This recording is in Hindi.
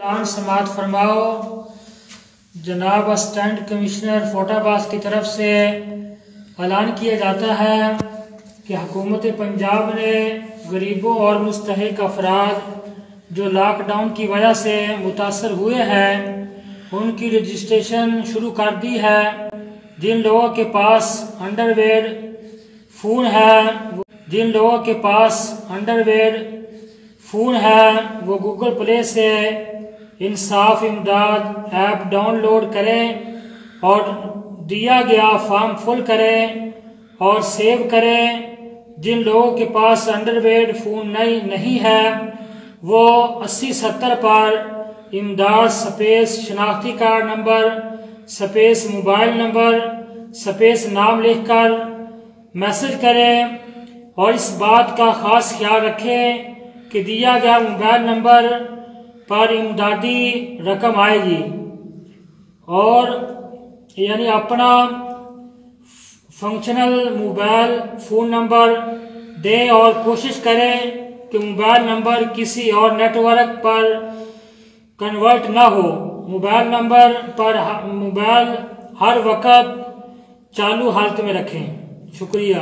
ऐलान समाअत फरमाओ। जनाब असिस्टेंट कमिश्नर फैसलाबाद की तरफ से ऐलान किया जाता है कि हुकूमत पंजाब ने गरीबों और मुस्तहिक अफराद जो लॉकडाउन की वजह से मुतासर हुए हैं उनकी रजिस्ट्रेशन शुरू कर दी है। जिन लोगों के पास अंडरवेयर फ़ोन है वो गूगल प्ले से इंसाफ इमदाद ऐप डाउनलोड करें और दिया गया फॉर्म फुल करें और सेव करें। जिन लोगों के पास अंडरवेयर फ़ोन नहीं है वो 8070 पर इमदाद स्पेस शनाख्ती card number space mobile number space नाम लिखकर मैसेज करें और इस बात का ख़ास ख्याल रखें कि दिया गया मोबाइल नंबर पर इमदादी रकम आएगी और यानी अपना फंक्शनल मोबाइल फ़ोन नंबर दें और कोशिश करें कि मोबाइल नंबर किसी और नेटवर्क पर कन्वर्ट ना हो। मोबाइल नंबर पर मोबाइल हर वक्त चालू हालत में रखें। शुक्रिया।